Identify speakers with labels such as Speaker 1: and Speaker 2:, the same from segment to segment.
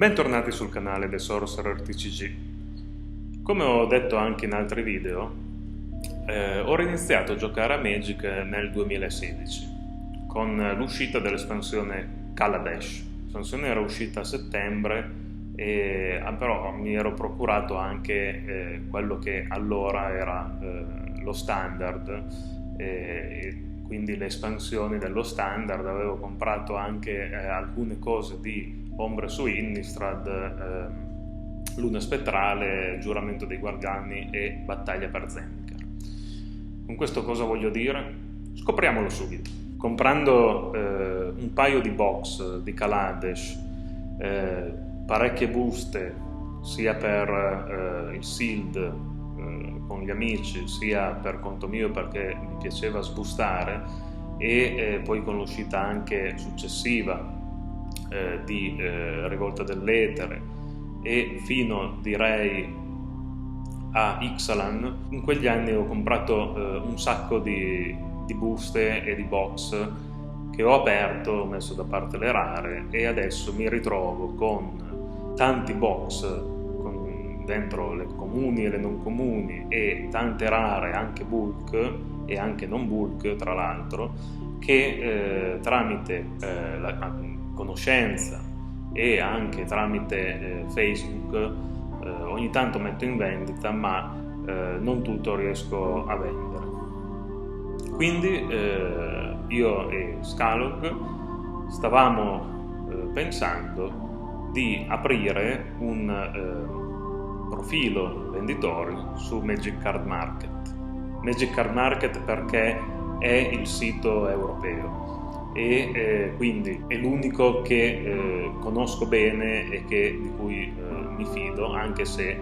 Speaker 1: Bentornati sul canale The Sorcerer TCG. Come ho detto anche in altri video, ho riniziato a giocare a Magic nel 2016 con l'uscita dell'espansione Kaladesh. L'espansione era uscita a settembre e però mi ero procurato anche quello che allora era lo standard, quindi le espansioni dello standard. Avevo comprato anche alcune cose di Ombre su Innistrad, Luna Spettrale, Giuramento dei Guardiani e Battaglia per Zendikar. Con questo cosa voglio dire? Scopriamolo subito. Comprando un paio di box di Kaladesh, parecchie buste sia per il Sealed con gli amici, sia per conto mio perché mi piaceva sbustare, e poi con l'uscita anche successiva di Rivolta dell'Etere e fino direi a Ixalan, in quegli anni ho comprato un sacco di buste e di box che ho aperto, ho messo da parte le rare e adesso mi ritrovo con tanti box con dentro le comuni e le non comuni e tante rare anche bulk e anche non bulk tra l'altro, che tramite la conoscenza e anche tramite Facebook ogni tanto metto in vendita, ma non tutto riesco a vendere. Quindi io e Scalog stavamo pensando di aprire un profilo venditori su Magic Card Market. Magic Card Market perché è il sito europeo e quindi è l'unico che conosco bene e di cui mi fido, anche se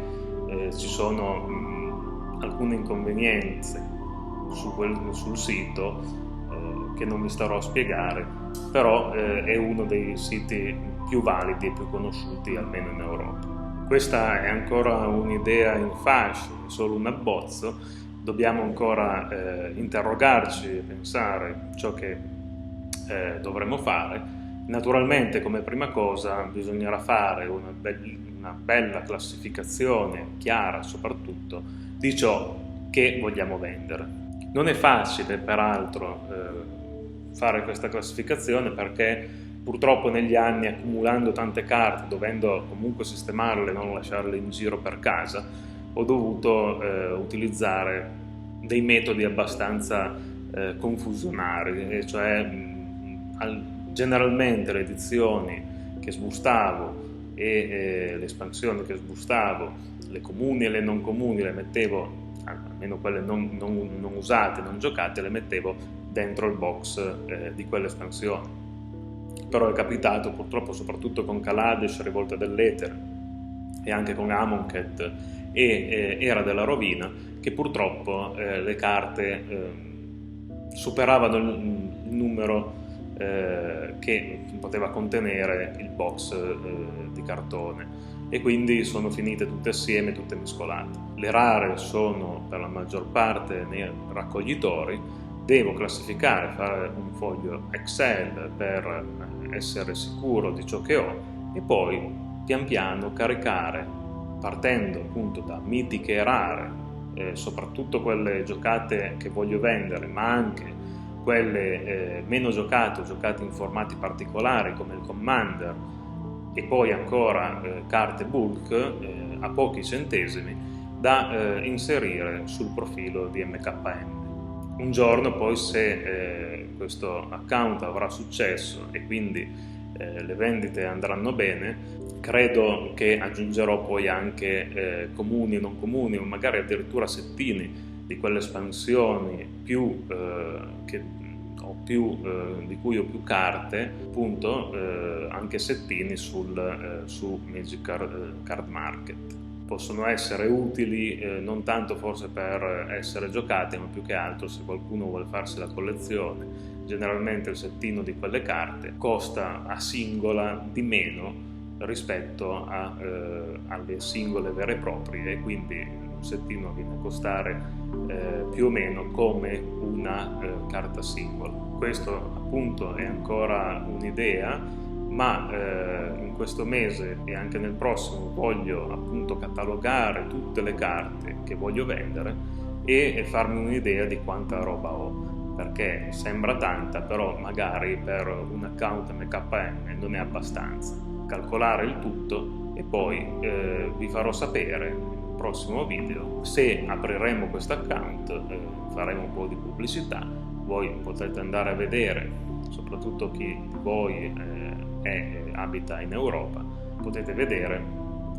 Speaker 1: ci sono alcune inconvenienze sul sito che non vi starò a spiegare, però è uno dei siti più validi e più conosciuti almeno in Europa. Questa è ancora un'idea in fasce, solo un abbozzo, dobbiamo ancora interrogarci e pensare ciò che dovremmo fare. Naturalmente come prima cosa bisognerà fare una bella classificazione chiara soprattutto di ciò che vogliamo vendere. Non è facile peraltro fare questa classificazione perché purtroppo negli anni, accumulando tante carte, dovendo comunque sistemarle e non lasciarle in giro per casa, ho dovuto utilizzare dei metodi abbastanza confusionari, cioè generalmente le edizioni che sbustavo e le espansioni che sbustavo, le comuni e le non comuni, le mettevo, almeno quelle non usate, non giocate, le mettevo dentro il box di quelle espansioni. Però è capitato purtroppo soprattutto con Kaladesh, Rivolta dell'Etere e anche con Amonkhet e Era della Rovina, che purtroppo le carte superavano il numero che poteva contenere il box di cartone e quindi sono finite tutte assieme, tutte mescolate. Le rare sono per la maggior parte nei raccoglitori, devo classificare, fare un foglio Excel per essere sicuro di ciò che ho e poi pian piano caricare, partendo appunto da mitiche e rare, soprattutto quelle giocate che voglio vendere, ma anche quelle meno giocate in formati particolari come il Commander, e poi ancora carte bulk a pochi centesimi da inserire sul profilo di MKM. Un giorno poi, se questo account avrà successo e quindi le vendite andranno bene, credo che aggiungerò poi anche comuni e non comuni o magari addirittura settini di quelle espansioni di cui ho più carte, appunto anche settini su Magic Card Market. Possono essere utili non tanto forse per essere giocati, ma più che altro se qualcuno vuole farsi la collezione. Generalmente il settino di quelle carte costa a singola di meno rispetto alle singole vere e proprie, e quindi un settino viene a costare più o meno come una carta singola. Questo appunto è ancora un'idea, ma in questo mese e anche nel prossimo voglio appunto catalogare tutte le carte che voglio vendere e farmi un'idea di quanta roba ho, perché sembra tanta, però magari per un account MKM non è abbastanza. Calcolare il tutto e poi vi farò sapere nel prossimo video se apriremo questo account, faremo un po' di pubblicità, voi potete andare a vedere, soprattutto chi di voi abita in Europa, potete vedere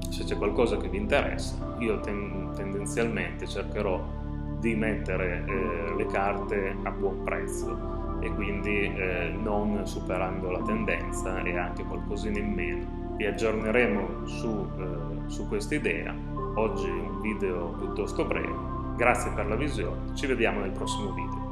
Speaker 1: se c'è qualcosa che vi interessa. Io tendenzialmente cercherò di mettere le carte a buon prezzo e quindi non superando la tendenza e anche qualcosina in meno. Vi aggiorneremo su questa idea. Oggi un video piuttosto breve. Grazie per la visione, ci vediamo nel prossimo video.